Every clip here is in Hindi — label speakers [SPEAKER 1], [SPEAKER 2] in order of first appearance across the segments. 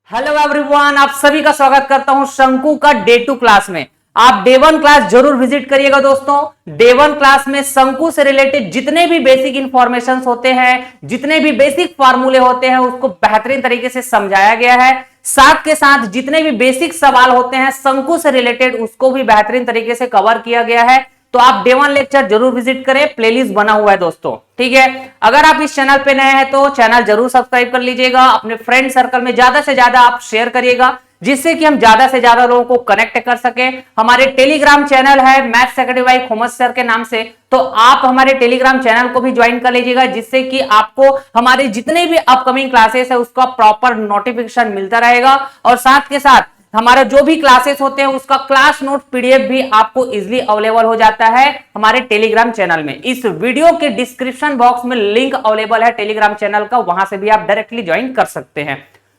[SPEAKER 1] हेलो एवरीवन, आप सभी का स्वागत करता हूं शंकु का डे 2 क्लास में। आप डे 1 क्लास जरूर विजिट करिएगा दोस्तों। डे 1 क्लास में शंकु से रिलेटेड जितने भी बेसिक इंफॉर्मेशन होते हैं, जितने भी बेसिक फार्मूले होते हैं, उसको बेहतरीन तरीके से समझाया गया है। साथ के साथ जितने भी बेसिक सवाल होते हैं शंकु से रिलेटेड, उसको भी बेहतरीन तरीके से कवर किया गया है। तो आप डे 1 लेक्चर जरूर विजिट करें, प्लेलिस्ट बना हुआ है दोस्तों, ठीक है। अगर आप इस चैनल पे नए हैं तो चैनल जरूर सब्सक्राइब कर लीजिएगा। अपने फ्रेंड सर्कल में ज्यादा से ज्यादा आप शेयर करिएगा, जिससे कि हम ज्यादा से ज्यादा लोगों को कनेक्ट कर सके। हमारे टेलीग्राम चैनल है मैथ्स एकेडमी बाय खोमस सर के नाम से, तो आप हमारे टेलीग्राम चैनल को भी ज्वाइन कर लीजिएगा, जिससे कि आपको हमारे जितने भी अपकमिंग क्लासेस है उसका प्रॉपर नोटिफिकेशन मिलता रहेगा। और साथ के साथ हमारा जो भी क्लासेस होते हैं उसका क्लास नोट पीडीएफ भी आपको इजीली अवेलेबल हो जाता है हमारे टेलीग्राम चैनल में। इस वीडियो के डिस्क्रिप्शन बॉक्स में लिंक अवेलेबल है टेलीग्राम चैनल का, वहां से भी आप डायरेक्टली ज्वाइन कर सकते हैं।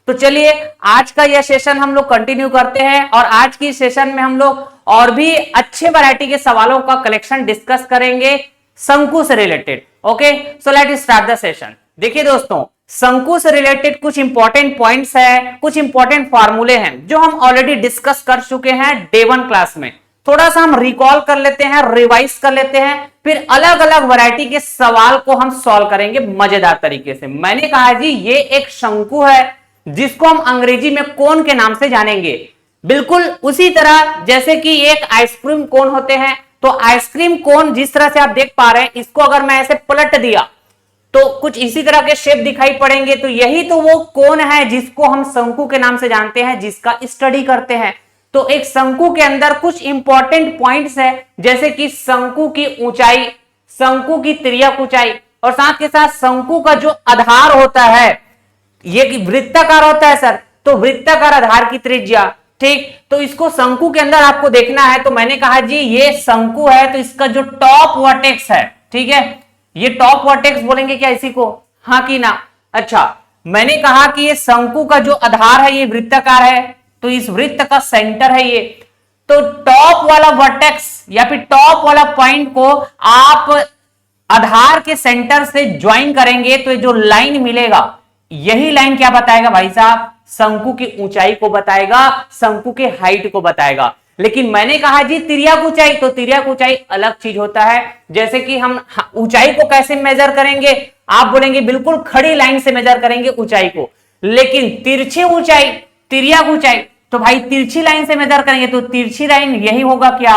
[SPEAKER 1] तो चलिए आज का यह सेशन हम लोग कंटिन्यू करते हैं, और आज की सेशन में हम लोग और भी अच्छे वैरायटी के सवालों का कलेक्शन डिस्कस करेंगे शंकु से related. Okay, so let us start the session. देखिए दोस्तों, शंकु से रिलेटेड कुछ इंपॉर्टेंट पॉइंट्स हैं, कुछ इंपॉर्टेंट फार्मूले हैं जो हम ऑलरेडी डिस्कस कर चुके हैं डे 1 क्लास में। थोड़ा सा हम रिकॉल कर लेते हैं, रिवाइज कर लेते हैं, फिर अलग अलग वैरायटी के सवाल को हम सॉल्व करेंगे मजेदार तरीके से। मैंने कहा जी ये एक शंकु है जिसको हम अंग्रेजी में कोन के नाम से जानेंगे। बिल्कुल उसी तरह जैसे कि एक आइसक्रीम कोन होते हैं, तो आइसक्रीम कोन जिस तरह से आप देख पा रहे हैं, इसको अगर मैं ऐसे पलट दिया तो कुछ इसी तरह के शेप दिखाई पड़ेंगे। तो यही तो वो कोन है जिसको हम शंकु के नाम से जानते हैं, जिसका स्टडी करते हैं। तो एक शंकु के अंदर कुछ इंपॉर्टेंट पॉइंट्स है, जैसे कि शंकु की ऊंचाई, शंकु की तिर्यक ऊंचाई, और साथ के साथ शंकु का जो आधार होता है, ये वृत्ताकार होता है सर, तो वृत्ताकार आधार की त्रिज्या, ठीक। तो इसको शंकु के अंदर आपको देखना है। तो मैंने कहा जी ये शंकु है, तो इसका जो टॉप वर्टेक्स है, ठीक है, ये टॉप वर्टेक्स बोलेंगे क्या इसी को, हाँ कि ना। अच्छा, मैंने कहा कि ये शंकु का जो आधार है ये वृत्ताकार है, तो इस वृत्त का सेंटर है ये। तो टॉप वाला वर्टेक्स या फिर टॉप वाला पॉइंट को आप आधार के सेंटर से ज्वाइन करेंगे तो ये जो लाइन मिलेगा, यही लाइन क्या बताएगा भाई साहब, शंकु की ऊंचाई को बताएगा, शंकु के हाइट को बताएगा। लेकिन मैंने कहा जी तिर्यक ऊंचाई, तो तिर्यक ऊंचाई अलग चीज होता है। जैसे कि हम ऊंचाई को कैसे मेजर करेंगे, आप बोलेंगे बिल्कुल खड़ी लाइन से मेजर करेंगे ऊंचाई को। लेकिन तिरछी ऊंचाई, तिर्यक ऊंचाई, तो भाई तिरछी लाइन से मेजर करेंगे, तो तिरछी लाइन यही होगा क्या,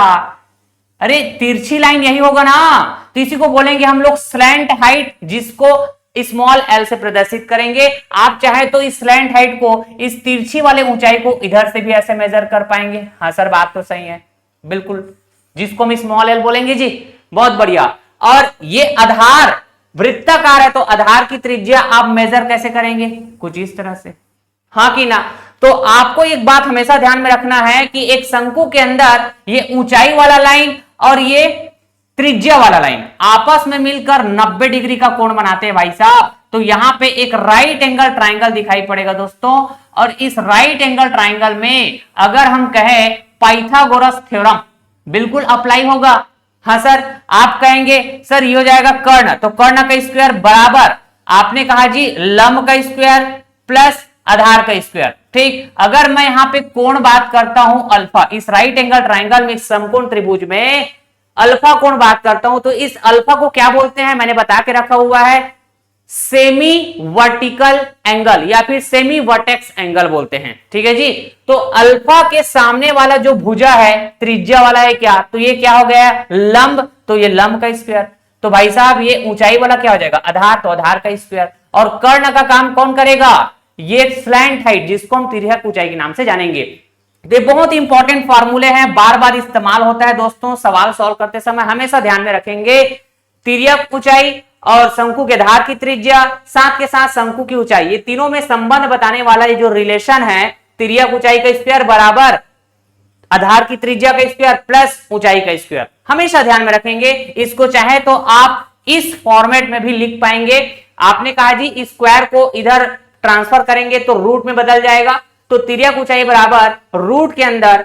[SPEAKER 1] अरे तिरछी लाइन यही होगा ना। तो इसी को बोलेंगे हम लोग स्लैंट हाइट, जिसको स्मॉल एल से प्रदर्शित करेंगे। आप चाहे तो इस स्लैंट हाइट को, इस तिरछी वाले ऊंचाई को इधर से भी ऐसे मेजर कर पाएंगे। हाँ सर, बात तो सही है, बिल्कुल, जिसको हम स्मॉल एल बोलेंगे जी, बहुत बढ़िया। और ये आधार वृत्ताकार है, तो आधार की त्रिज्या आप मेजर कैसे करेंगे, कुछ इस तरह से, हाँ कि ना। तो आपको एक बात हमेशा ध्यान में रखना है कि एक शंकु के अंदर ये ऊंचाई वाला लाइन और ये त्रिज्या वाला लाइन आपस में मिलकर 90 डिग्री का कोण बनाते हैं भाई साहब। तो यहां पे एक राइट एंगल ट्राइंगल दिखाई पड़ेगा दोस्तों, और इस राइट एंगल ट्राइंगल में अगर हम कहें पाइथागोरस थ्योरम बिल्कुल अप्लाई होगा। हाँ सर, आप कहेंगे सर ये हो जाएगा कर्ण, तो कर्ण का स्क्वायर बराबर, आपने कहा जी लंब का स्क्वायर प्लस आधार का स्क्वायर, ठीक। अगर मैं यहां पे कोण बात करता हूं अल्फा, इस राइट एंगल ट्राइंगल में समकोण त्रिभुज में अल्फा कोण बात करता हूं, तो इस अल्फा को क्या बोलते हैं, मैंने बता के रखा हुआ है, सेमी वर्टिकल एंगल या फिर सेमी वर्टेक्स एंगल बोलते हैं, ठीक है जी। तो अल्फा के सामने वाला जो भुजा है त्रिज्या वाला है क्या, तो ये क्या हो गया लंब, तो ये लंब का स्क्वायर। तो भाई साहब ये ऊंचाई वाला क्या हो जाएगा आधार, तो आधार का स्क्वायर। और कर्ण का काम कौन करेगा, ये स्लैंट हाइट, जिसको हम तिर्यक ऊंचाई के नाम से जानेंगे। ये बहुत इंपॉर्टेंट फार्मूले हैं, बार बार इस्तेमाल होता है दोस्तों, सवाल सॉल्व करते समय हमेशा ध्यान में रखेंगे। तिर्यक ऊंचाई और शंकु के आधार की त्रिज्या, साथ के साथ शंकु की ऊंचाई, ये तीनों में संबंध बताने वाला ये जो रिलेशन है, तिर्यक ऊंचाई का स्क्वायर बराबर आधार की त्रिज्या का स्क्वायर प्लस ऊंचाई का स्क्वायर, हमेशा ध्यान में रखेंगे। इसको चाहे तो आप इस फॉर्मेट में भी लिख पाएंगे। आपने कहा जी स्क्वायर को इधर ट्रांसफर करेंगे तो रूट में बदल जाएगा, तो तिर्यक ऊंचाई बराबर रूट के अंदर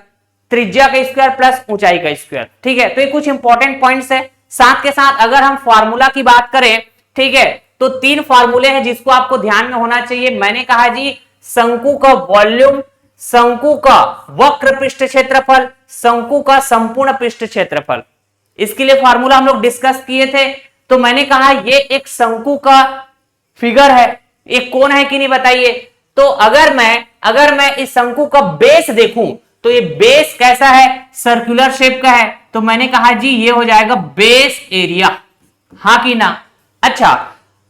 [SPEAKER 1] त्रिज्या का स्क्वायर प्लस ऊंचाई का स्क्वायर, ठीक है। तो ये कुछ इंपॉर्टेंट पॉइंट्स है। साथ के साथ अगर हम फार्मूला की बात करें, ठीक है, तो 3 फार्मूले हैं जिसको आपको ध्यान में होना चाहिए। मैंने कहा जी शंकु का वॉल्यूम, शंकु का वक्र पृष्ठ क्षेत्रफल, शंकु का संपूर्ण पृष्ठ क्षेत्रफल। इसके लिए फार्मूला हम लोग डिस्कस किए थे। तो मैंने कहा ये एक शंकु का फिगर है, एक कोण है कि नहीं बताइए। तो अगर मैं इस शंकु का बेस देखूं तो ये बेस कैसा है, सर्कुलर शेप का है। तो मैंने कहा जी ये हो जाएगा बेस एरिया, हाँ कि ना। अच्छा,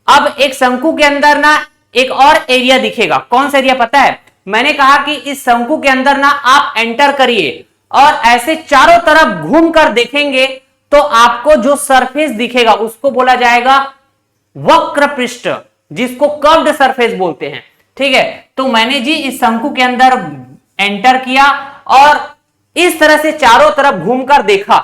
[SPEAKER 1] अब एक शंकु के अंदर ना एक और एरिया दिखेगा, कौन सा एरिया पता है। मैंने कहा कि इस शंकु के अंदर ना आप एंटर करिए और ऐसे चारों तरफ घूम कर देखेंगे तो आपको जो सरफेस दिखेगा उसको बोला जाएगा वक्र पृष्ठ, जिसको कर्व्ड सरफेस बोलते हैं। ठीक है, तो मैंने जी इस शंकु के अंदर एंटर किया और इस तरह से चारों तरफ घूमकर देखा,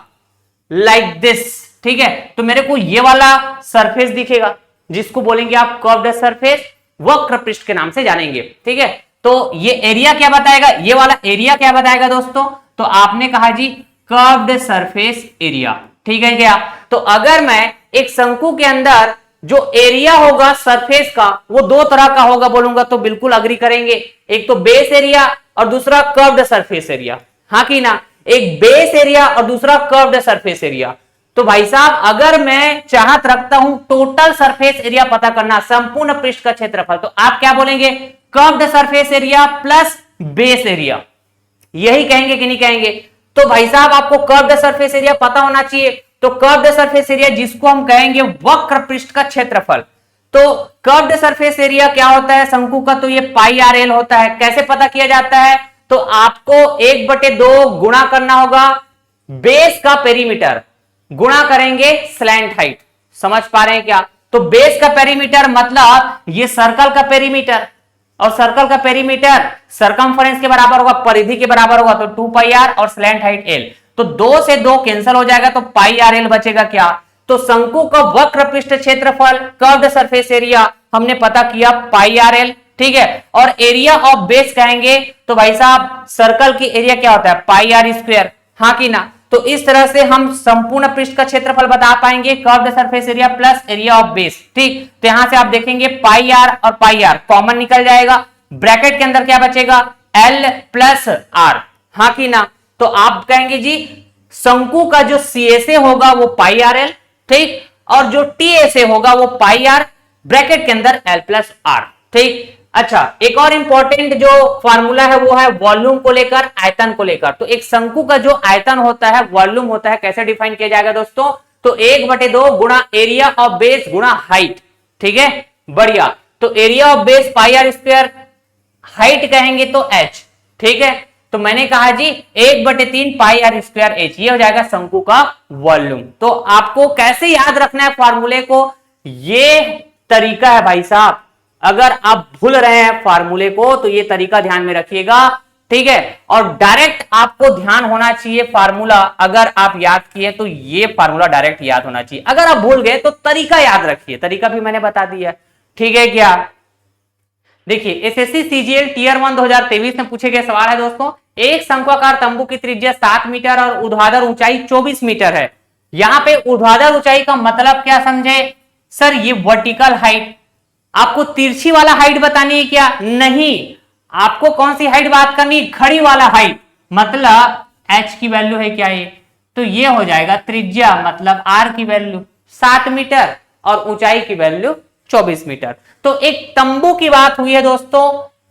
[SPEAKER 1] लाइक दिस। ठीक है, तो मेरे को ये वाला सरफेस दिखेगा जिसको बोलेंगे आप कर्व्ड सरफेस, वक्र पृष्ठ के नाम से जानेंगे। ठीक है, तो ये एरिया क्या बताएगा, ये वाला एरिया क्या बताएगा दोस्तों। तो आपने कहा जी कर्व्ड सरफेस एरिया। ठीक है क्या। तो अगर मैं एक शंकु के अंदर जो एरिया होगा सरफेस का वो दो तरह का होगा बोलूंगा तो बिल्कुल अग्री करेंगे, एक तो बेस एरिया और दूसरा कर्व्ड सरफेस एरिया, हाँ कि ना। एक बेस एरिया और दूसरा कर्व्ड सरफेस एरिया। तो भाई साहब अगर मैं चाहत रखता हूं टोटल सरफेस एरिया पता करना, संपूर्ण पृष्ठ का क्षेत्रफल, तो आप क्या बोलेंगे, curved surface area plus base area, यही कहेंगे कि नहीं कहेंगे। तो भाई साहब आपको कर्व्ड सरफेस एरिया पता होना चाहिए। तो कर्व्ड सरफेस एरिया जिसको हम कहेंगे वक्र पृष्ठ का क्षेत्रफल। तो कर्व्ड सरफेस एरिया क्या होता है शंकु का, तो ये पाई आर एल होता है। कैसे पता किया जाता है, तो आपको 1/2 गुणा करना होगा बेस का पेरीमीटर, गुणा करेंगे स्लैंट हाइट। समझ पा रहे हैं क्या। तो बेस का पेरीमीटर मतलब ये सर्कल का पेरीमीटर, और सर्कल का पेरीमीटर सरकमफरेंस के बराबर होगा, परिधि के बराबर होगा, तो 2πr और स्लैंट हाइट l। तो 2 से 2 कैंसिल हो जाएगा तो πr l बचेगा क्या। तो शंकु का वक्र पृष्ठ क्षेत्रफल कर्व्ड सरफेस एरिया हमने पता किया πr l। ठीक है, और एरिया ऑफ बेस कहेंगे तो भाई साहब सर्कल की एरिया क्या होता है πr², हाँ कि ना। तो इस तरह से हम संपूर्ण पृष्ठ का क्षेत्रफल बता पाएंगे, curved surface area plus area of base. ठीक, तो यहां से आप देखेंगे πr और πr कॉमन निकल जाएगा, ब्रैकेट के अंदर क्या बचेगा l प्लस r, हाँ कि ना। तो आप कहेंगे जी शंकु का जो CSA होगा वो πrl, ठीक, और जो TSA होगा वो πr, ब्रैकेट के अंदर l प्लस r। ठीक, अच्छा एक और इंपॉर्टेंट जो फार्मूला है वो है वॉल्यूम को लेकर, आयतन को लेकर। तो एक शंकु का जो आयतन होता है, वॉल्यूम होता है, कैसे डिफाइन किया जाएगा दोस्तों, तो 1/2 गुणा एरिया ऑफ बेस गुणा हाइट। ठीक है, बढ़िया। तो area of base πr², height कहेंगे तो h। ठीक है, तो मैंने कहा जी 1/3 πr²h, ये हो जाएगा शंकु का वॉल्यूम। तो आपको कैसे याद रखना है फार्मूले को, ये तरीका है भाई साहब। अगर आप भूल रहे हैं फार्मूले को तो ये तरीका ध्यान में रखिएगा। ठीक है, और डायरेक्ट आपको ध्यान होना चाहिए फार्मूला, अगर आप याद किए तो ये फार्मूला डायरेक्ट याद होना चाहिए। अगर आप भूल गए तो तरीका याद रखिए, तरीका भी मैंने बता दिया। ठीक है क्या। देखिए एसएससी सीजीएल टीयर 1 2023 में पूछे गए सवाल है दोस्तों, एक शंक्वाकार तंबू की त्रिज्या 7 मीटर और ऊर्ध्वाधर ऊंचाई 24 मीटर है। यहां पे ऊर्ध्वाधर ऊंचाई का मतलब क्या समझे सर, ये वर्टिकल हाइट। आपको तिरछी वाला हाइट बतानी है क्या, नहीं, आपको कौन सी हाइट बात करनी, खड़ी वाला हाइट। मतलब h की वैल्यू है क्या ये, तो ये हो जाएगा त्रिज्या मतलब r की वैल्यू 7 मीटर और ऊंचाई की वैल्यू 24 मीटर। तो एक तंबू की बात हुई है दोस्तों,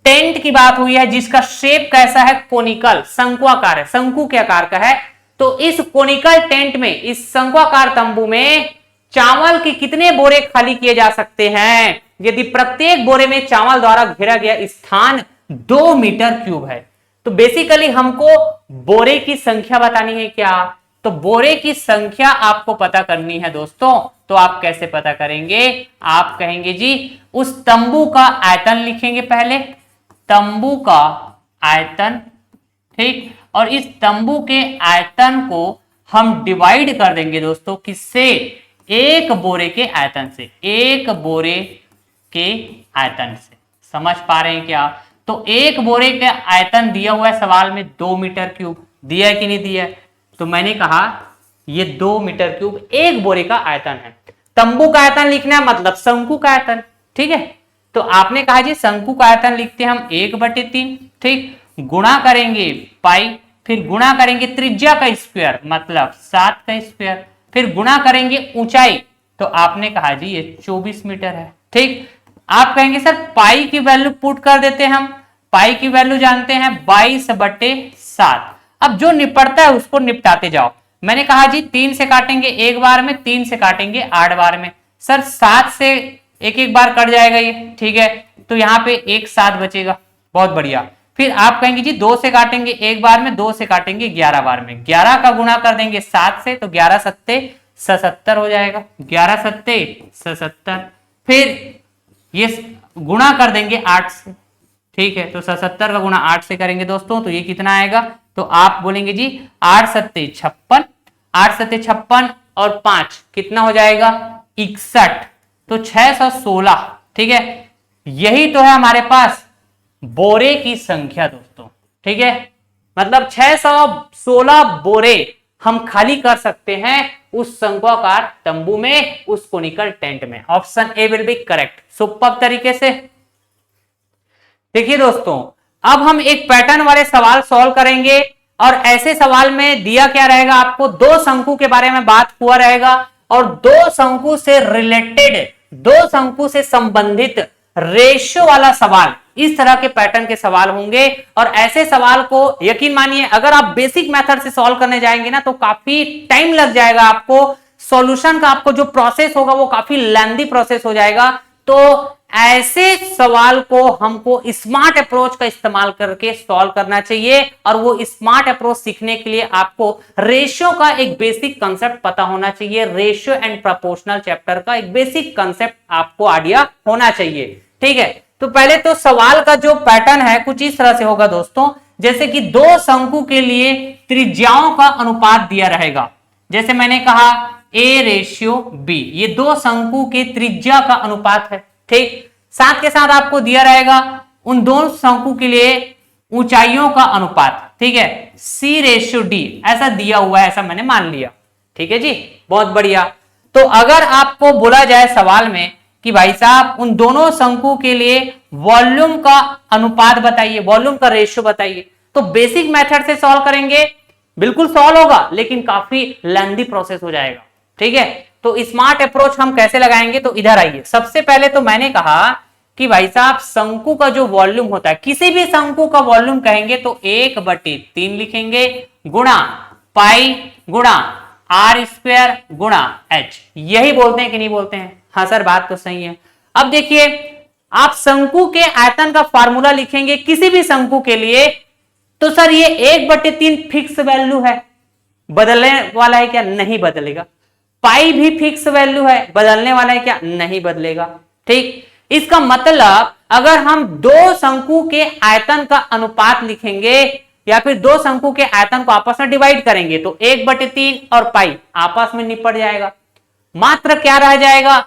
[SPEAKER 1] टेंट की बात हुई है जिसका शेप कैसा है, कोनिकल, शंक्वाकार है, शंकु के आकार का है। तो इस कोनिकल टेंट में, इस शंक्वाकार तंबू में चावल के कितने बोरे खाली किए जा सकते हैं, यदि प्रत्येक बोरे में चावल द्वारा घेरा गया स्थान 2 मीटर क्यूब है। तो बेसिकली हमको बोरे की संख्या बतानी है क्या, तो बोरे की संख्या आपको पता करनी है दोस्तों। तो आप कैसे पता करेंगे, आप कहेंगे जी उस तंबू का आयतन लिखेंगे पहले, तंबू का आयतन, ठीक, और इस तंबू के आयतन को हम डिवाइड कर देंगे दोस्तों किससे, एक बोरे के आयतन से, एक बोरे के आयतन से। समझ पा रहे हैं क्या। तो एक बोरे का आयतन दिया हुआ है सवाल में 2 मीटर क्यूब, दिया है कि नहीं दिया है, तो मैंने कहा ये 2 मीटर क्यूब एक बोरे का आयतन है। तंबू का आयतन लिखना है मतलब शंकु का आयतन। ठीक है, तो आपने कहा जी शंकु का आयतन लिखते हैं हम 1/3, ठीक, गुणा करेंगे पाई, फिर गुणा करेंगे त्रिज्या का स्क्वायर मतलब 7 का स्क्वायर, फिर गुणा करेंगे ऊंचाई, तो आपने कहा जी ये 24 मीटर है, ठीक। आप कहेंगे सर पाई की वैल्यू पुट कर देते हैं हम, पाई की वैल्यू जानते हैं 22/7। अब जो निपटता है उसको निपटाते जाओ। मैंने कहा जी 3 से काटेंगे एक बार में, 3 से काटेंगे 8 बार में, सर 7 से एक एक बार कट जाएगा ये, ठीक है, तो यहाँ पे एक 7 बचेगा, बहुत बढ़िया। फिर आप कहेंगे जी 2 से काटेंगे एक बार में, 2 से काटेंगे 11 बार में, 11 का गुणा कर देंगे 7 से, तो 11 सत्ते 77 हो जाएगा, 11 सत्ते 77। फिर ये गुणा कर देंगे 8 से, ठीक है, तो 77 का गुणा 8 से करेंगे दोस्तों, तो ये कितना आएगा, तो आप बोलेंगे जी 8 सत्ते 56, 8 सत्ते 56 और 5 कितना हो जाएगा 61, तो 616, ठीक है। यही तो है हमारे पास बोरे की संख्या दोस्तों, ठीक है, मतलब 616 बोरे हम खाली कर सकते हैं उस शंक्वाकार तंबू में, उस कोनिकल टेंट में। Option A will be correct, super तरीके से। देखिए दोस्तों, अब हम एक पैटर्न वाले सवाल सॉल्व करेंगे, और ऐसे सवाल में दिया क्या रहेगा आपको, दो शंकु के बारे में बात हुआ रहेगा, और दो शंकु से रिलेटेड, दो शंकु से संबंधित रेशियो वाला सवाल, इस तरह के पैटर्न के सवाल होंगे। और ऐसे सवाल को यकीन मानिए अगर आप बेसिक मेथड से सॉल्व करने जाएंगे ना तो काफी टाइम लग जाएगा आपको, सॉल्यूशन का आपको जो प्रोसेस होगा वो काफी लेंथी प्रोसेस हो जाएगा। तो ऐसे सवाल को हमको स्मार्ट अप्रोच का इस्तेमाल करके सॉल्व करना चाहिए, और वो स्मार्ट अप्रोच सीखने के लिए आपको रेशियो का एक बेसिक कंसेप्ट पता होना चाहिए, रेशियो एंड प्रोपोर्शनल चैप्टर का एक बेसिक कंसेप्ट आपको आइडिया होना चाहिए, ठीक है। तो पहले तो सवाल का जो पैटर्न है कुछ इस तरह से होगा दोस्तों, जैसे कि दो शंकु के लिए त्रिज्याओं का अनुपात दिया रहेगा, जैसे मैंने कहा A/B, ये दो शंकु के त्रिज्या का अनुपात है, ठीक। साथ के साथ आपको दिया रहेगा उन दोनों शंकु के लिए ऊंचाइयों का अनुपात, ठीक है, C/D ऐसा दिया हुआ है, ऐसा मैंने मान लिया, ठीक है जी, बहुत बढ़िया। तो अगर आपको बोला जाए सवाल में कि भाई साहब उन दोनों शंकु के लिए वॉल्यूम का अनुपात बताइए, वॉल्यूम का रेशियो बताइए, तो बेसिक मेथड से सॉल्व करेंगे, बिल्कुल सॉल्व होगा लेकिन काफी लेंथी प्रोसेस हो जाएगा, ठीक है। तो स्मार्ट अप्रोच हम कैसे लगाएंगे, तो इधर आइए। सबसे पहले तो मैंने कहा कि भाई साहब शंकु का जो वॉल्यूम होता है, किसी भी शंकु का वॉल्यूम कहेंगे तो 1/3 लिखेंगे, गुणा पाई गुणा R² गुणा H, यही बोलते हैं कि नहीं बोलते हैं? हाँ सर बात तो सही है। अब देखिए आप शंकु के आयतन का फार्मूला लिखेंगे किसी भी शंकु के लिए, तो सर ये 1/3 फिक्स वैल्यू है, बदलने वाला है क्या? नहीं बदलेगा। पाई भी फिक्स वैल्यू है, बदलने वाला है क्या? नहीं बदलेगा, ठीक। इसका मतलब अगर हम दो शंकु के आयतन का अनुपात लिखेंगे या फिर दो शंकु के आयतन को आपस में डिवाइड करेंगे तो 1/3 और पाई आपस में निपट जाएगा, मात्र क्या रह जाएगा,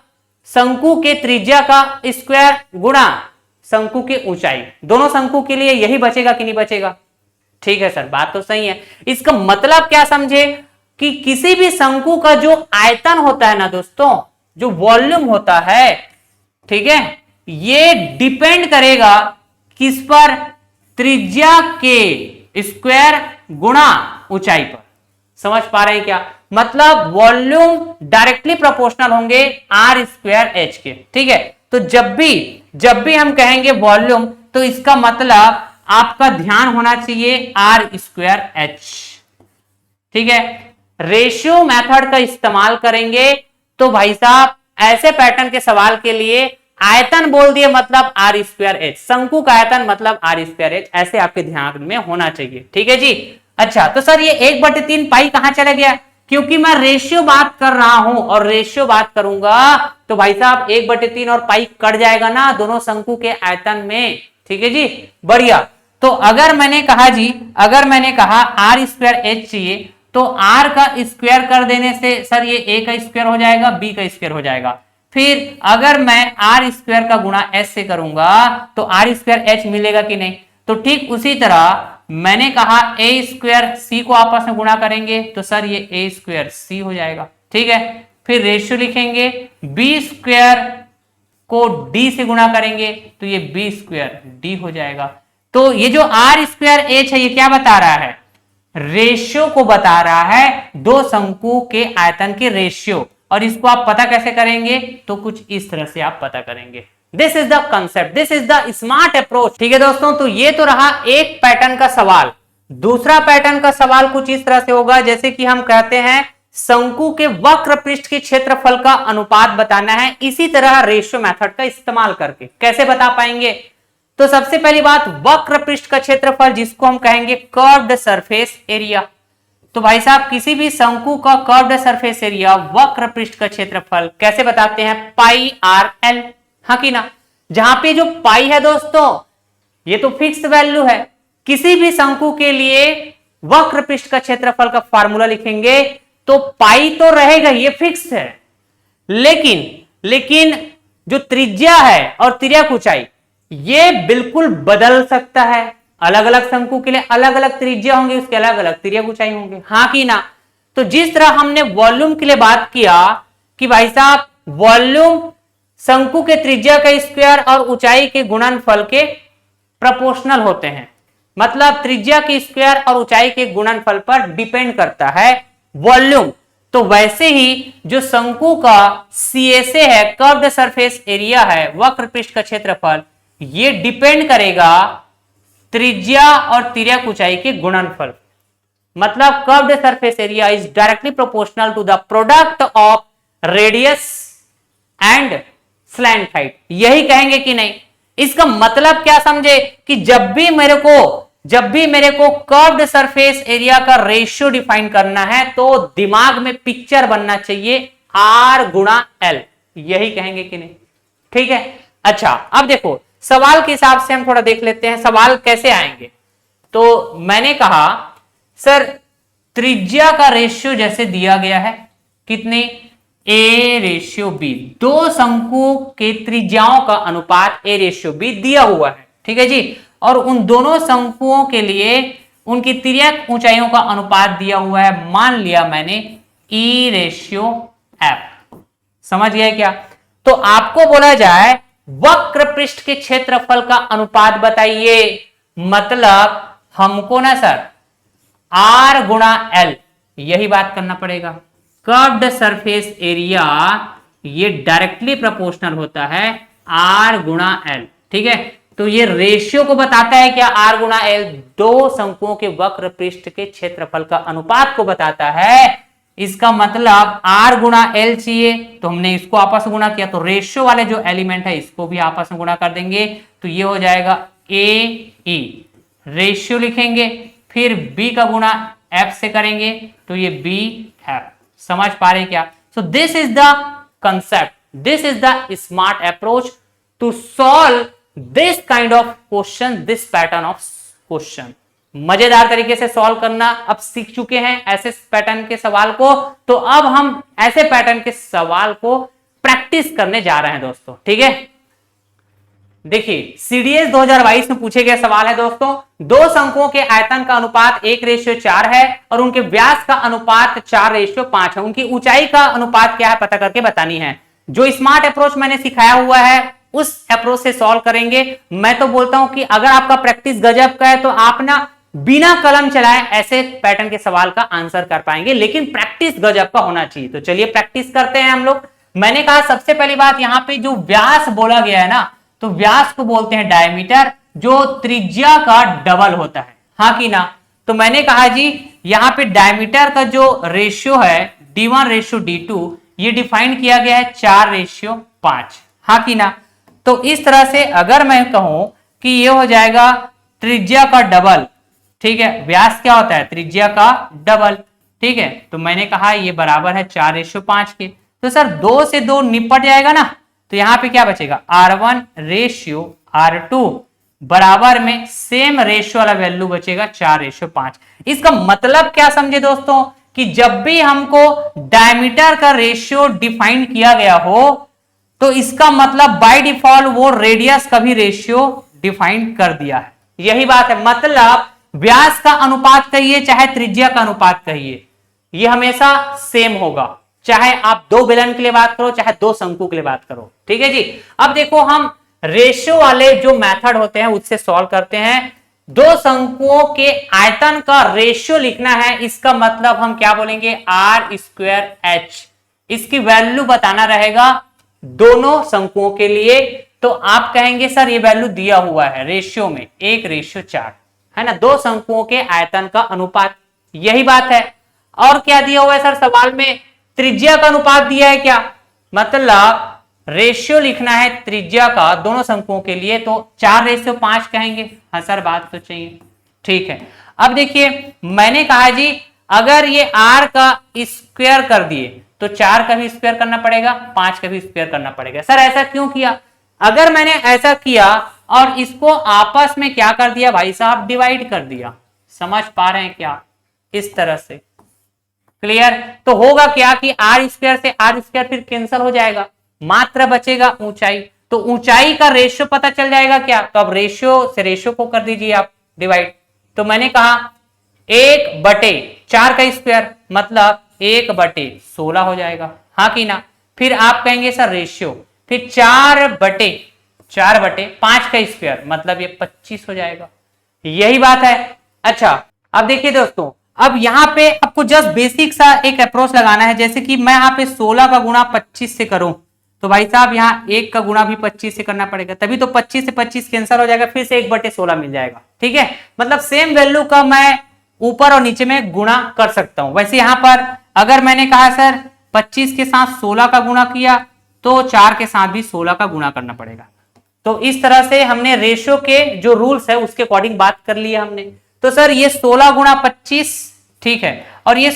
[SPEAKER 1] शंकु के त्रिज्या का स्क्वायर गुणा शंकु की ऊंचाई, दोनों शंकु के लिए यही बचेगा कि नहीं बचेगा? ठीक है सर बात तो सही है। इसका मतलब क्या समझे कि किसी भी शंकु का जो आयतन होता है ना दोस्तों, जो वॉल्यूम होता है, ठीक है, ये डिपेंड करेगा किस पर? त्रिज्या के स्क्वायर गुणा ऊंचाई पर। समझ पा रहे हैं क्या? मतलब वॉल्यूम डायरेक्टली प्रोपोर्शनल होंगे R²H के, ठीक है। तो जब भी हम कहेंगे वॉल्यूम तो इसका मतलब आपका ध्यान होना चाहिए R²H, ठीक है। रेशियो मेथड का इस्तेमाल करेंगे तो भाई साहब ऐसे पैटर्न के सवाल के लिए आयतन बोल दिए मतलब R²H, शंकु का आयतन मतलब R²H, ऐसे आपके ध्यान में होना चाहिए, ठीक है जी। अच्छा तो सर ये 1/3 पाई कहां चला गया? क्योंकि मैं रेशियो बात कर रहा हूं और रेशियो बात करूंगा तो भाई साहब 1/3 और पाई कट जाएगा ना दोनों शंकु के आयतन में, ठीक है जी, बढ़िया। तो अगर मैंने कहा R²H चाहिए तो R का स्क्वायर कर देने से सर ये A का स्क्वायर हो जाएगा, B का स्क्वायर हो जाएगा। फिर अगर मैं R² का गुणा S से करूंगा तो R²H मिलेगा कि नहीं? तो ठीक उसी तरह मैंने कहा A² C को आपस में गुणा करेंगे तो सर ये A² C हो जाएगा, ठीक है। फिर रेशियो लिखेंगे B² को डी से गुणा करेंगे तो ये बी स्क्वायर डी हो जाएगा। तो ये जो आर स्क्वायर एच है ये क्या बता रहा है? रेशियो को बता रहा है, दो शंकु के आयतन के रेशियो। और इसको आप पता कैसे करेंगे? तो कुछ इस तरह से आप पता करेंगे। This is the concept, this is the smart approach. ठीक है दोस्तों, तो ये तो रहा एक पैटर्न का सवाल। दूसरा पैटर्न का सवाल कुछ इस तरह से होगा, जैसे कि हम कहते हैं शंकु के वक्र पृष्ठ के क्षेत्रफल का अनुपात बताना है, इसी तरह रेशियो मेथड का इस्तेमाल करके। कैसे बता पाएंगे? तो सबसे पहली बात, वक्र पृष्ठ का क्षेत्रफल जिसको हम कहेंगे कर्व्ड सरफेस एरिया। तो भाई साहब किसी भी शंकु का कर्व्ड सरफेस एरिया वक्र पृष्ठ का क्षेत्रफल कैसे बताते हैं? पाई आर एल, हाँ कि ना? जहां पे जो पाई है दोस्तों ये तो फिक्स्ड वैल्यू है। किसी भी शंकु के लिए वक्र पृष्ठ का क्षेत्रफल का फार्मूला लिखेंगे तो पाई तो रहेगा, ये फिक्स है। लेकिन जो त्रिज्या है और तिर्यक ऊंचाई ये बिल्कुल बदल सकता है। अलग अलग शंकु के लिए अलग अलग त्रिज्या होंगे, उसके अलग अलग तिर्यक ऊंचाई होंगे, हाँ कि ना? तो जिस तरह हमने वॉल्यूम के लिए बात किया कि भाई साहब वॉल्यूम शंकु के त्रिज्या का स्क्वायर और ऊंचाई के गुणनफल के प्रोपोर्शनल होते हैं, मतलब त्रिज्या के स्क्वायर और ऊंचाई के गुणनफल पर डिपेंड करता है वॉल्यूम। तो वैसे ही जो शंकु का CSA है, कर्व्ड सरफेस एरिया है, वक्र पृष्ठ का क्षेत्रफल, ये डिपेंड करेगा त्रिज्या और तिर्यक ऊंचाई के गुणनफल। मतलब curved surface area is directly proportional to the product of radius and slant height. यही कहेंगे कि नहीं? इसका मतलब क्या समझे कि जब भी मेरे को कर्व्ड सरफेस एरिया का रेशियो डिफाइन करना है तो दिमाग में पिक्चर बनना चाहिए R गुणा L। यही कहेंगे कि नहीं? ठीक है। अच्छा, अब देखो सवाल के हिसाब से हम थोड़ा देख लेते हैं सवाल कैसे आएंगे। तो मैंने कहा सर त्रिज्या का रेशियो जैसे दिया गया है, कितने? A/B, दो शंकु के त्रिज्याओं का अनुपात A/B दिया हुआ है, ठीक है जी। और उन दोनों शंकुओं के लिए उनकी तिर्यक ऊंचाइयों का अनुपात दिया हुआ है, मान लिया मैंने E/F। समझ गए क्या? तो आपको बोला जाए वक्र पृष्ठ के क्षेत्रफल का अनुपात बताइए, मतलब हमको ना सर R गुणा L यही बात करना पड़ेगा। कर्व्ड सरफेस एरिया ये डायरेक्टली प्रोपोर्शनल होता है R गुणा L, ठीक है। तो ये रेशियो को बताता है क्या? R गुणा L, दो शंकुओं के वक्र पृष्ठ के क्षेत्रफल का अनुपात को बताता है। इसका मतलब R गुणा L चाहिए, तो हमने इसको आपस में गुणा किया, तो रेशियो वाले जो एलिमेंट है इसको भी आपस में गुणा कर देंगे, तो ये हो जाएगा AE। रेशियो लिखेंगे, फिर B का गुणा F से करेंगे तो ये BF। समझ पा रहे क्या? So this is the concept, this is the smart approach to solve this kind of question, this pattern of question. मजेदार तरीके से सॉल्व करना अब सीख चुके हैं ऐसे पैटर्न के सवाल को, तो अब हम ऐसे पैटर्न के सवाल को प्रैक्टिस करने जा रहे हैं दोस्तों, ठीक है। देखिए CDS 2022 में पूछे गए सवाल है दोस्तों, दो शंकुओं के आयतन का अनुपात 1/4 है और उनके व्यास का अनुपात 4/5 है। उनकी ऊंचाई का अनुपात क्या है पता करके बतानी है। जो स्मार्ट अप्रोच मैंने सिखाया हुआ है उस अप्रोच से सॉल्व करेंगे। मैं तो बोलता हूं कि अगर आपका प्रैक्टिस गजब का है तो आप ना बिना कलम चलाए ऐसे पैटर्न के सवाल का आंसर कर पाएंगे, लेकिन प्रैक्टिस गजब का होना चाहिए। तो चलिए प्रैक्टिस करते हैं हम लोग। मैंने कहा सबसे पहली बात, यहां पे जो व्यास बोला गया है ना, तो व्यास को बोलते हैं डायमीटर, जो त्रिज्या का डबल होता है, हाँ कि ना। तो मैंने कहा जी यहां पे डायमीटर का जो रेशियो है D1/D2 ये डिफाइन किया गया है 4/5, हाँ कि ना। तो इस तरह से अगर मैं कहूं कि ये हो जाएगा त्रिज्या का डबल, ठीक है, व्यास क्या होता है? त्रिज्या का डबल, ठीक है। तो मैंने कहा ये बराबर है 4/5 के। तो सर 2 से 2 निपट जाएगा ना, तो यहां पे क्या बचेगा? R1/R2 बराबर में सेम रेशियो वाला वैल्यू बचेगा 4/5। इसका मतलब क्या समझे दोस्तों कि जब भी हमको डायमीटर का रेशियो डिफाइन किया गया हो तो इसका मतलब बाय डिफॉल्ट वो रेडियस का भी रेशियो डिफाइन कर दिया है। यही बात है, मतलब व्यास का अनुपात कहिए चाहे त्रिज्या का अनुपात कहिए, ये हमेशा सेम होगा। चाहे आप दो बेलन के लिए बात करो, चाहे दो शंकु के लिए बात करो। ठीक है जी। अब देखो हम रेशियो वाले जो मेथड होते हैं उससे सॉल्व करते हैं। दो शंकुओं के आयतन का रेशियो लिखना है, इसका मतलब हम क्या बोलेंगे, आर स्क्वायर एच। इसकी वैल्यू बताना रहेगा दोनों शंकुओं के लिए। तो आप कहेंगे सर ये वैल्यू दिया हुआ है रेशियो में 1:4, है ना, दो शंकुओं के आयतन का अनुपात, यही बात है। और क्या दिया हुआ है सर सवाल में, त्रिज्या का अनुपात दिया है क्या, मतलब रेशियो लिखना है त्रिज्या का दोनों शंकुओं के लिए, तो 4:5 कहेंगे। हाँ सर बात तो चाहिए, ठीक है। अब देखिए मैंने कहा जी अगर ये r का स्क्वायर कर दिए तो 4 का भी स्क्वायर करना पड़ेगा, 5 का भी स्क्वायर करना पड़ेगा। सर ऐसा क्यों किया, अगर मैंने ऐसा किया और इसको आपस में क्या कर दिया भाई साहब, डिवाइड कर दिया, समझ पा रहे हैं क्या, इस तरह से, क्लियर। तो होगा क्या कि आर स्क्वायर से आर स्क्वायर फिर कैंसिल हो जाएगा, मात्र बचेगा ऊंचाई। तो ऊंचाई का रेशियो पता चल जाएगा क्या, तो अब रेशियो से रेशियो को कर दीजिए आप डिवाइड। तो मैंने कहा 1/4 का स्क्वायर मतलब 1/16 हो जाएगा, हाँ कि ना। फिर आप कहेंगे सर रेशियो, फिर 4/5 का स्क्वायर मतलब ये 25 हो जाएगा, यही बात है। अच्छा अब देखिए दोस्तों, अब यहाँ पे आपको जस्ट बेसिक सा एक अप्रोच लगाना है। जैसे कि मैं यहाँ पे 16 का गुणा 25 से करूं तो भाई साहब यहाँ 1 का गुणा भी 25 से करना पड़ेगा, तभी तो 25 से 25 कैंसिल हो जाएगा, फिर से 1/16 मिल जाएगा। ठीक है, मतलब सेम वैल्यू का मैं ऊपर और नीचे में गुणा कर सकता हूं। वैसे यहां पर अगर मैंने कहा सर 25 के साथ 16 का गुणा किया तो 4 के साथ भी 16 का गुणा करना पड़ेगा। तो इस तरह से हमने रेशियो के जो रूल्स है उसके अकॉर्डिंग बात कर लिया हमने। तो सर ये 16 गुणा 25, ठीक है, और ये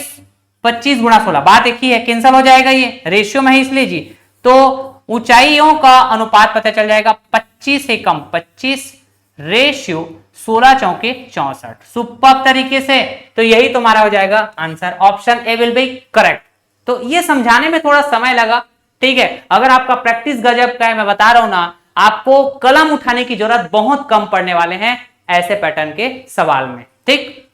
[SPEAKER 1] 25 गुणा 16, बात एक ही है, कैंसिल हो जाएगा, ये रेशियो में है इसलिए जी। तो ऊंचाइयों का अनुपात पता चल जाएगा, 25 से कम 25 रेशियो 16 चौके 64, सुपर तरीके से। तो यही तुम्हारा हो जाएगा answer, option A will be correct. तो ये समझाने में थोड़ा समय लगा, ठीक है। अगर आपका प्रैक्टिस गजब का है, मैं बता रहा हूं ना, आपको कलम उठाने की जरूरत बहुत कम पड़ने वाले हैं ऐसे पैटर्न के सवाल में। ठीक,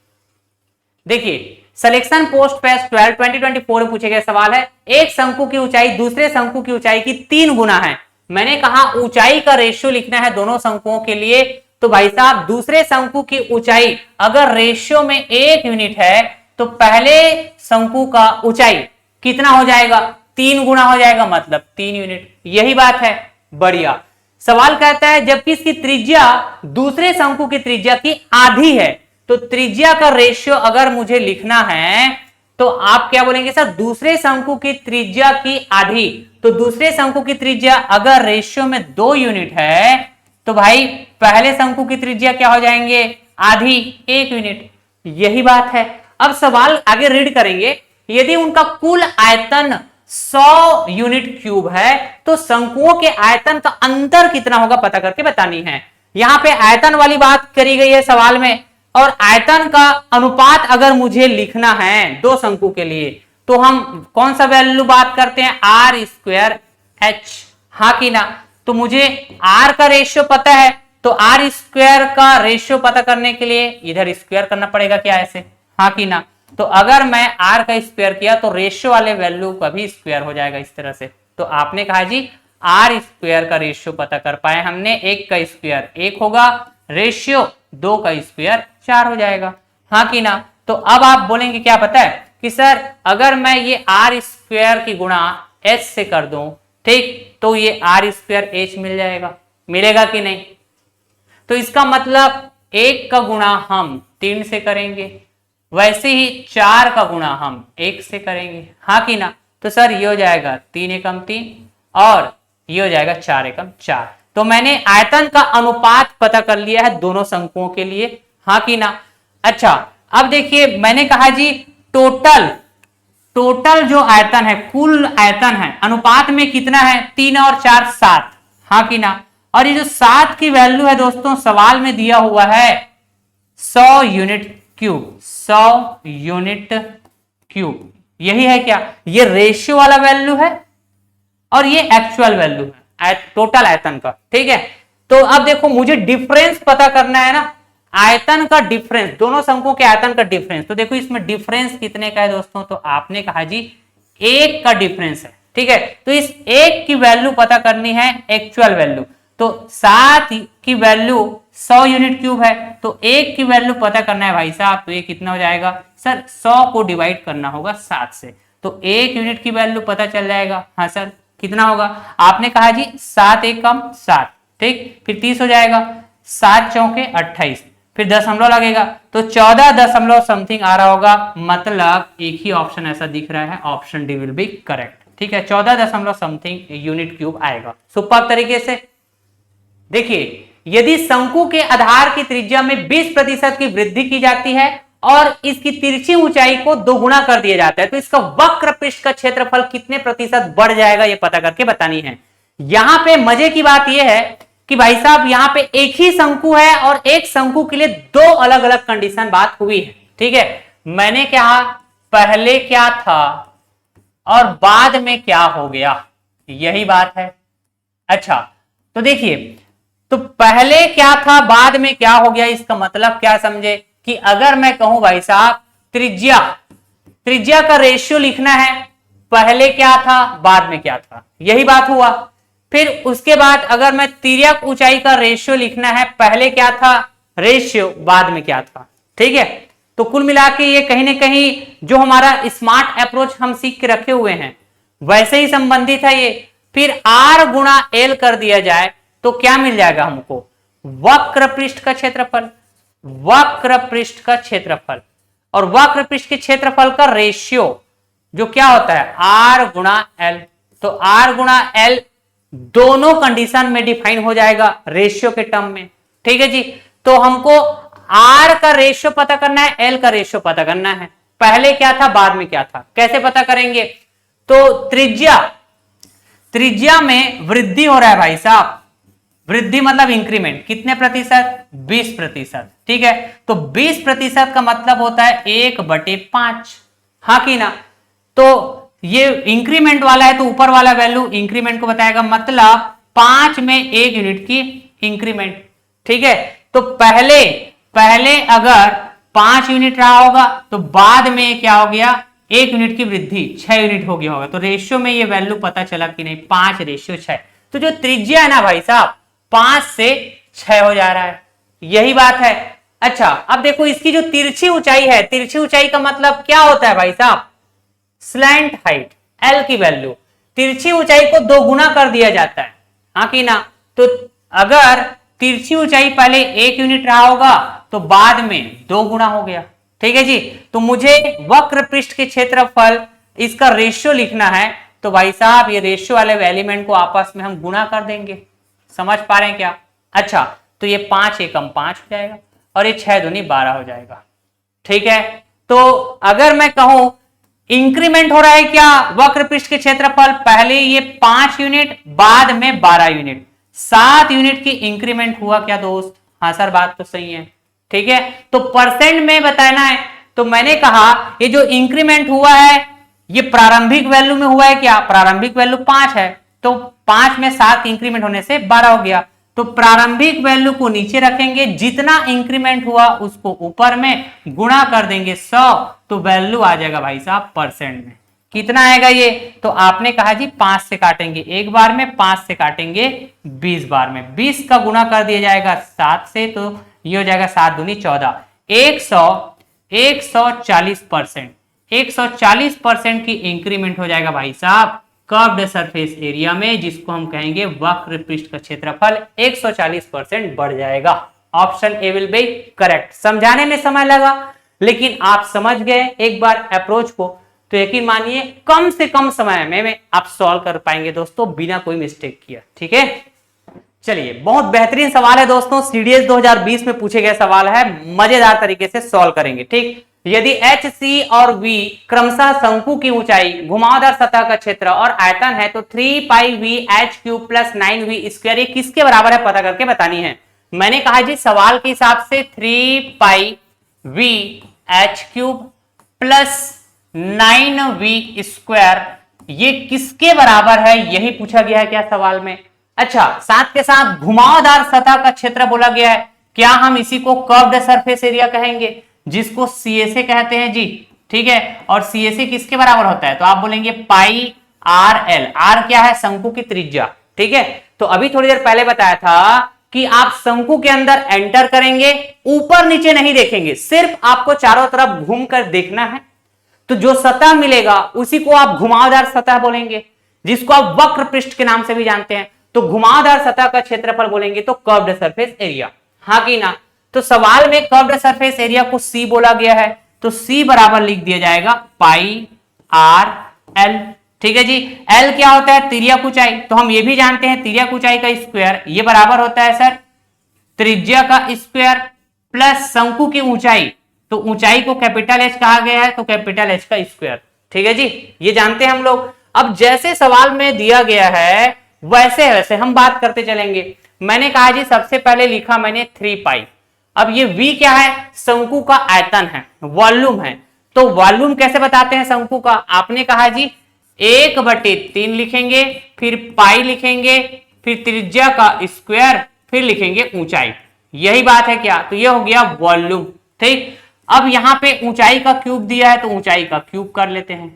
[SPEAKER 1] देखिए सिलेक्शन पोस्ट पेज 12 2024 में पूछे गए सवाल है, एक शंकु की ऊंचाई दूसरे शंकु की ऊंचाई की 3 गुना है। मैंने कहा ऊंचाई का रेशियो लिखना है दोनों शंकुओं के लिए। तो भाई साहब दूसरे शंकु की ऊंचाई अगर रेशियो में 1 यूनिट है तो पहले शंकु का ऊंचाई कितना हो जाएगा, 3 गुना हो जाएगा, मतलब 3 यूनिट, यही बात है। बढ़िया। सवाल कहता है जबकि इसकी त्रिज्या दूसरे शंकु की त्रिज्या की आधी है, तो त्रिज्या का रेशियो अगर मुझे लिखना है तो आप क्या बोलेंगे सर, दूसरे शंकु की त्रिज्या की आधी। तो दूसरे शंकु की त्रिज्या अगर रेशियो में 2 यूनिट है तो भाई पहले शंकु की त्रिज्या क्या हो जाएंगे, आधी, 1 यूनिट, यही बात है। अब सवाल आगे रीड करेंगे, यदि उनका कुल आयतन 100 यूनिट क्यूब है तो शंकुओं के आयतन का अंतर कितना होगा पता करके बतानी है। यहां पे आयतन वाली बात करी गई है सवाल में, और आयतन का अनुपात अगर मुझे लिखना है दो शंकु के लिए तो हम कौन सा वैल्यू बात करते हैं, आर स्क्वायर एच, हाँ कि ना। तो मुझे आर का रेशियो पता है, तो आर स्क्वायर का रेशियो पता करने के लिए इधर स्क्वायर करना पड़ेगा क्या, ऐसे, हाँ कि ना। तो अगर मैं आर का स्क्वायर किया तो रेशियो वाले वैल्यू का भी स्क्वायर हो जाएगा इस तरह से। तो आपने कहा जी आर स्क्वायर का रेशियो पता कर पाए हमने, 1 का स्क्वायर 1 होगा, रेशियो 2 का स्क्वायर 4 हो जाएगा, हाँ कि ना। तो अब आप बोलेंगे क्या पता है कि सर अगर मैं ये आर स्क्वायर की गुणा एच से कर दूं, ठीक, तो ये आर स्क्वायर एच मिल जाएगा, मिलेगा कि नहीं। तो इसका मतलब 1 का गुणा हम 3 से करेंगे, वैसे ही 4 का गुणा हम 1 से करेंगे, हाँ कि ना। तो सर ये हो जाएगा 3 एकम 3 और ये हो जाएगा 4 एकम 4। तो मैंने आयतन का अनुपात पता कर लिया है दोनों शंकुओं के लिए, हाँ कि ना। अच्छा अब देखिए मैंने कहा जी टोटल जो आयतन है, कुल आयतन है, अनुपात में कितना है, 3 और 4 7, हाँ कि ना। और ये जो 7 की वैल्यू है दोस्तों सवाल में दिया हुआ है 100 यूनिट क्यूब, 100 यूनिट क्यूब, यही है क्या, ये रेशियो वाला वैल्यू है और ये एक्चुअल वैल्यू है टोटल आयतन का, ठीक है। तो अब देखो मुझे डिफरेंस पता करना है ना, आयतन का डिफरेंस, दोनों शंकुओं के आयतन का डिफरेंस। तो देखो इसमें डिफरेंस कितने का है दोस्तों, तो आपने कहा जी एक का डिफरेंस है, ठीक है। तो इस एक की वैल्यू पता करनी है, एक्चुअल वैल्यू। तो 7 की वैल्यू 100 यूनिट क्यूब है, तो एक की वैल्यू पता करना है भाई साहब, तो ये कितना हो जाएगा सर, 100 को डिवाइड करना होगा 7 से, तो 1 यूनिट की वैल्यू पता चल जाएगा। हाँ सर, कितना होगा, आपने कहा जी 7 एक कम 7, ठीक, फिर 30 हो जाएगा, 7 चौके 28, फिर दशमलव लगेगा, तो 14 दशमलव समथिंग आ रहा होगा, मतलब एक ही ऑप्शन ऐसा दिख रहा है, option D will be correct, ठीक है। 14 दशमलव समथिंग यूनिट क्यूब आएगा। सुपर तरीके से देखिए, यदि शंकु के आधार की त्रिज्या में 20% की वृद्धि की जाती है और इसकी तिरछी ऊंचाई को दोगुना कर दिया जाता है, तो इसका वक्र पृष्ठ का क्षेत्रफल कितने प्रतिशत बढ़ जाएगा, यह पता करके बतानी है। यहां पे मजे की बात यह है कि भाई साहब यहां पे एक ही शंकु है और एक शंकु के लिए दो अलग अलग कंडीशन बात हुई है, ठीक है। मैंने कहा पहले क्या था और बाद में क्या हो गया, यही बात है। अच्छा, तो देखिए, तो पहले क्या था बाद में क्या हो गया, इसका मतलब क्या समझे कि अगर मैं कहूं भाई साहब त्रिज्या का रेशियो लिखना है, पहले क्या था बाद में क्या था, यही बात हुआ। फिर उसके बाद अगर मैं तिर्यक ऊंचाई का रेशियो लिखना है, पहले क्या था रेशियो, बाद में क्या था, ठीक है। तो कुल मिला के ये कहीं ना कहीं जो हमारा स्मार्ट अप्रोच हम सीख के रखे हुए हैं वैसे ही संबंधित है ये। फिर R गुणा L कर दिया जाए तो क्या मिल जाएगा हमको, वक्र पृष्ठ का क्षेत्रफल, वक्र पृष्ठ का क्षेत्रफल, और वक्र पृष्ठ के क्षेत्रफल का रेशियो जो क्या होता है R गुणा L। तो R गुणा L दोनों कंडीशन में डिफाइन हो जाएगा रेशियो के टर्म में, ठीक है जी। तो हमको R का रेशियो पता करना है, L का रेशियो पता करना है, पहले क्या था बाद में क्या था, कैसे पता करेंगे। तो त्रिज्या में वृद्धि हो रहा है भाई साहब, वृद्धि मतलब इंक्रीमेंट, कितने प्रतिशत, 20%, ठीक है। तो 20% का मतलब होता है 1/5, हाँ कि ना। तो ये इंक्रीमेंट वाला है तो ऊपर वाला वैल्यू इंक्रीमेंट को बताएगा, मतलब 5 में 1 यूनिट की इंक्रीमेंट, ठीक है। तो पहले अगर 5 यूनिट रहा होगा तो बाद में क्या हो गया, 1 यूनिट की वृद्धि 6 यूनिट हो गया होगा। तो रेशियो में ये वैल्यू पता चला कि नहीं, 5:6। तो जो त्रिज्या है ना भाई साहब 5 से 6 हो जा रहा है, यही बात है। अच्छा, अब देखो इसकी जो तिरछी ऊंचाई है, तिरछी ऊंचाई का मतलब क्या होता है भाई साहब, स्लैंट हाइट, एल की वैल्यू, तिरछी ऊंचाई को दोगुना कर दिया जाता है, हाँ कि ना। तो अगर तिरछी ऊंचाई पहले 1 यूनिट रहा होगा तो बाद में 2 गुना हो गया, ठीक है जी। तो मुझे वक्र पृष्ठ के क्षेत्रफल इसका रेशियो लिखना है, तो भाई साहब ये रेशियो वाले एलिमेंट को आपस में हम गुना कर देंगे, समझ पा रहे हैं क्या। अच्छा, तो ये 5 एकम 5 हो जाएगा और ये 6 दूनी 12 हो जाएगा, ठीक है। तो अगर मैं कहूं इंक्रीमेंट हो रहा है क्या वक्र पृष्ठ के क्षेत्रफल, पहले ये 5 यूनिट बाद में 12 यूनिट, 7 यूनिट की इंक्रीमेंट हुआ क्या दोस्त, हाँ सर बात तो सही है, ठीक है। तो परसेंट में बताना है, तो मैंने कहा ये जो इंक्रीमेंट हुआ है ये प्रारंभिक वैल्यू में हुआ है क्या, प्रारंभिक वैल्यू 5 है, तो 5 में 7 इंक्रीमेंट होने से 12 हो गया। तो प्रारंभिक वैल्यू को नीचे रखेंगे, जितना इंक्रीमेंट हुआ उसको ऊपर में गुणा कर देंगे 100, तो वैल्यू आ जाएगा भाई साहब परसेंट में, कितना आएगा ये। तो आपने कहा जी 5 से काटेंगे एक बार में, 5 से काटेंगे 20 बार में, 20 का गुणा कर दिया जाएगा 7 से, तो ये हो जाएगा 7 दूनी 14, 140%, 140% की इंक्रीमेंट हो जाएगा भाई साहब कर्व्ड सरफेस एरिया में, जिसको हम कहेंगे वक्र पृष्ठ का क्षेत्रफल 140% बढ़ जाएगा। Option A will be correct. समझाने में समय लगा लेकिन आप समझ गए एक बार अप्रोच को, तो यकीन मानिए कम से कम समय में आप सॉल्व कर पाएंगे दोस्तों बिना कोई मिस्टेक किया, ठीक है। चलिए, बहुत बेहतरीन सवाल है दोस्तों, सीडीएस 2020 में पूछे गए सवाल है, मजेदार तरीके से सॉल्व करेंगे, ठीक। यदि एच, सी और वी क्रमशः शंकु की ऊंचाई, घुमावदार सतह का क्षेत्र और आयतन है, तो 3πv(h³ + 9v²) ये किसके बराबर है पता करके बतानी है। मैंने कहा जी सवाल के हिसाब से 3πv(h³ + 9v² ये किसके बराबर है, यही पूछा गया है क्या सवाल में। अच्छा, साथ के साथ घुमावदार सतह का क्षेत्र बोला गया है, क्या हम इसी को कर्व्ड सरफेस एरिया कहेंगे, जिसको CSA कहते हैं जी, ठीक है। और CAC किसके बराबर होता है, तो आप बोलेंगे पाई आर एल। आर क्या है, शंकु की त्रिज्या, ठीक है। तो अभी थोड़ी देर पहले बताया था कि आप शंकु के अंदर एंटर करेंगे, ऊपर नीचे नहीं देखेंगे, सिर्फ आपको चारों तरफ घूमकर देखना है। तो जो सतह मिलेगा उसी को आप घुमावदार सतह बोलेंगे, जिसको आप वक्र पृष्ठ के नाम से भी जानते हैं। तो घुमावदार सतह का क्षेत्रफल बोलेंगे तो कर्व्ड सरफेस एरिया, हाँ कि ना। तो सवाल में कर्व्ड सरफेस एरिया को C बोला गया है, तो C बराबर लिख दिया जाएगा पाई आर एल, ठीक है जी। L क्या होता है, तिर्यक ऊंचाई, तो हम ये भी जानते हैं तिर्यक ऊंचाई का स्क्वायर ये बराबर होता है सर त्रिज्या का स्क्वायर प्लस शंकु की ऊंचाई, तो ऊंचाई को कैपिटल H कहा गया है, तो कैपिटल H का स्क्वायर, ठीक है जी, ये जानते हैं हम लोग। अब जैसे सवाल में दिया गया है वैसे वैसे हम बात करते चलेंगे। मैंने कहा जी सबसे पहले लिखा मैंने 3 पाई। अब ये V क्या है, शंकु का आयतन है, वॉल्यूम है। तो वॉल्यूम कैसे बताते हैं शंकु का, आपने कहा जी 1/3 लिखेंगे, फिर पाई लिखेंगे, फिर त्रिज्या का स्क्वायर, फिर लिखेंगे ऊंचाई। यही बात है क्या, तो ये हो गया वॉल्यूम, ठीक। अब यहां पे ऊंचाई का क्यूब दिया है तो ऊंचाई का क्यूब कर लेते हैं,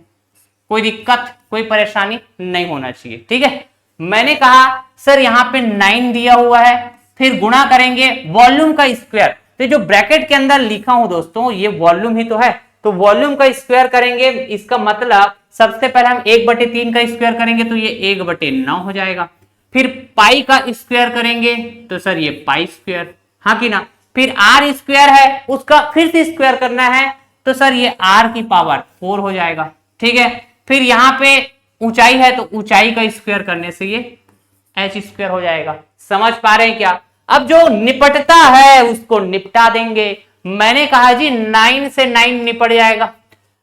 [SPEAKER 1] कोई दिक्कत कोई परेशानी नहीं होना चाहिए, ठीक है। मैंने कहा सर यहां पे 9 दिया हुआ है, फिर गुणा करेंगे वॉल्यूम का स्क्वायर, तो जो ब्रैकेट के अंदर लिखा हूं दोस्तों ये वॉल्यूम ही तो है, तो वॉल्यूम का स्क्वायर करेंगे, इसका मतलब सबसे पहले हम 1/3 का स्क्वायर करेंगे तो ये 1/9 हो जाएगा। फिर पाई का स्क्वायर करेंगे तो सर ये पाई स्क्वायर, हाँ कि ना। फिर आर स्क्वायर है उसका फिर से स्क्वायर करना है तो सर ये आर की पावर 4 हो जाएगा, ठीक है। फिर यहां पे ऊंचाई है तो ऊंचाई का स्क्वायर करने से ये एच स्क्वायर हो जाएगा। समझ पा रहे हैं क्या। अब जो निपटता है उसको निपटा देंगे। मैंने कहा जी 9 से 9 निपट जाएगा,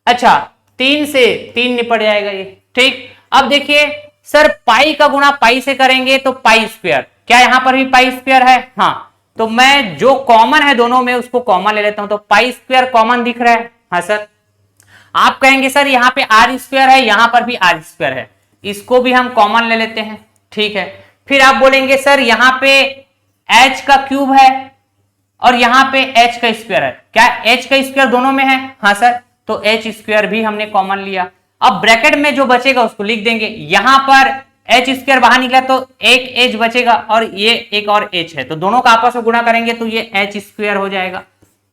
[SPEAKER 1] अच्छा 3 से 3 निपट जाएगा ये, ठीक। अब देखिए सर पाई का गुणा पाई से करेंगे तो पाई स्क्वायर, क्या यहां पर भी पाई स्क्वायर है, हाँ। तो मैं जो कॉमन है दोनों में उसको कॉमन ले लेता हूं, तो पाई स्क्वायर कॉमन दिख रहा है, हाँ सर। आप कहेंगे सर यहाँ पे आर स्क्वायर है, यहां पर भी आर स्क्वायर है, इसको भी हम कॉमन ले लेते हैं, ठीक है। फिर आप बोलेंगे सर यहाँ पे एच का क्यूब है और यहाँ पे एच का स्क्वायर है, क्या एच का स्क्वायर दोनों में है, हाँ सर। तो एच स्क्वायर भी हमने कॉमन लिया। अब ब्रैकेट में जो बचेगा उसको लिख देंगे, यहां पर एच स्क्वायर बाहर निकला तो एक एच बचेगा और ये एक और एच है, तो दोनों का आपस में गुणा करेंगे तो ये एच स्क्वायर हो जाएगा।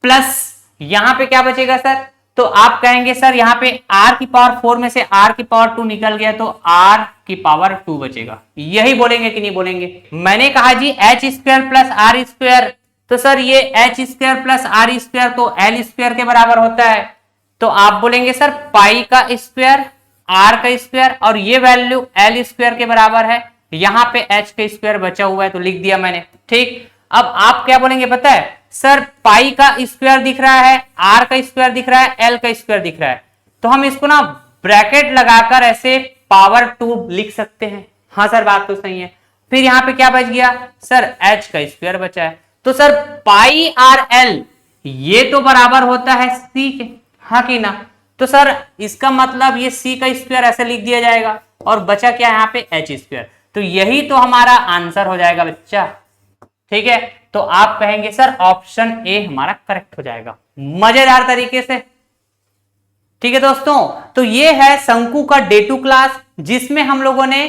[SPEAKER 1] प्लस यहां पे क्या बचेगा सर, तो आप कहेंगे सर यहाँ पे r की पावर 4 में से r की पावर 2 निकल गया तो r की पावर 2 बचेगा। यही बोलेंगे कि नहीं बोलेंगे। मैंने कहा जी H square plus R square, तो सर ये H square plus R square तो एल स्क्वायर के बराबर होता है, तो आप बोलेंगे सर पाई का स्क्वायर आर का स्क्वायर और ये वैल्यू एल स्क्वायर के बराबर है। यहां पे एच का स्क्वायर बचा हुआ है तो लिख दिया मैंने, ठीक। अब आप क्या बोलेंगे पता है, सर पाई का स्क्वायर दिख रहा है, आर का स्क्वायर दिख रहा है, एल का स्क्वायर दिख रहा है, तो हम इसको ना ब्रैकेट लगाकर ऐसे पावर 2 लिख सकते हैं, हाँ सर बात तो सही है। फिर यहां पे क्या बच गया सर एच का स्क्वायर बचा है, तो सर पाई आर एल ये तो बराबर होता है सी के, हाँ कि ना। तो सर इसका मतलब ये सी का स्क्वायर ऐसे लिख दिया जाएगा और बचा क्या यहाँ पे एच स्क्वायर, तो यही तो हमारा आंसर हो जाएगा बच्चा, ठीक है। तो आप कहेंगे सर ऑप्शन ए हमारा करेक्ट हो जाएगा, मजेदार तरीके से, ठीक है दोस्तों। तो ये है शंकु का डे 2 क्लास, जिसमें हम लोगों ने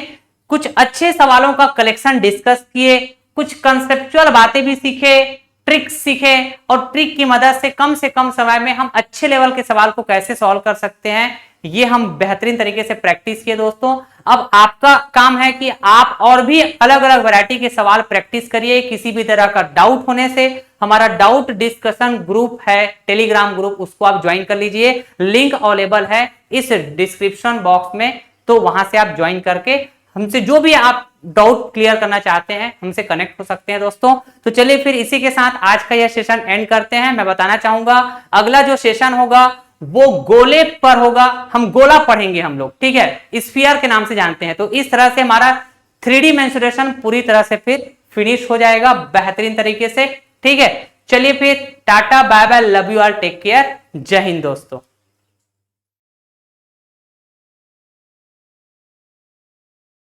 [SPEAKER 1] कुछ अच्छे सवालों का कलेक्शन डिस्कस किए, कुछ कंसेप्चुअल बातें भी सीखे, ट्रिक्स सीखे, और ट्रिक की मदद से कम समय में हम अच्छे लेवल के सवाल को कैसे सॉल्व कर सकते हैं ये हम बेहतरीन तरीके से प्रैक्टिस किए दोस्तों। अब आपका काम है कि आप और भी अलग अलग वैरायटी के सवाल प्रैक्टिस करिए। किसी भी तरह का डाउट होने से हमारा डाउट डिस्कशन ग्रुप है टेलीग्राम ग्रुप, उसको आप ज्वाइन कर लीजिए, लिंक अवेलेबल है इस डिस्क्रिप्शन बॉक्स में, तो वहां से आप ज्वाइन करके हमसे जो भी आप डाउट क्लियर करना चाहते हैं हमसे कनेक्ट हो सकते हैं दोस्तों। तो चलिए फिर इसी के साथ आज का यह सेशन एंड करते हैं। मैं बताना चाहूंगा अगला जो सेशन होगा वो गोले पर होगा, हम गोला पढ़ेंगे हम लोग, ठीक है, स्फीयर के नाम से जानते हैं। तो इस तरह से हमारा 3D मेंसुरेशन पूरी तरह से फिर फिनिश हो जाएगा बेहतरीन तरीके से, ठीक है। चलिए फिर tata bye bye, love you all, take care, जय हिंद दोस्तों।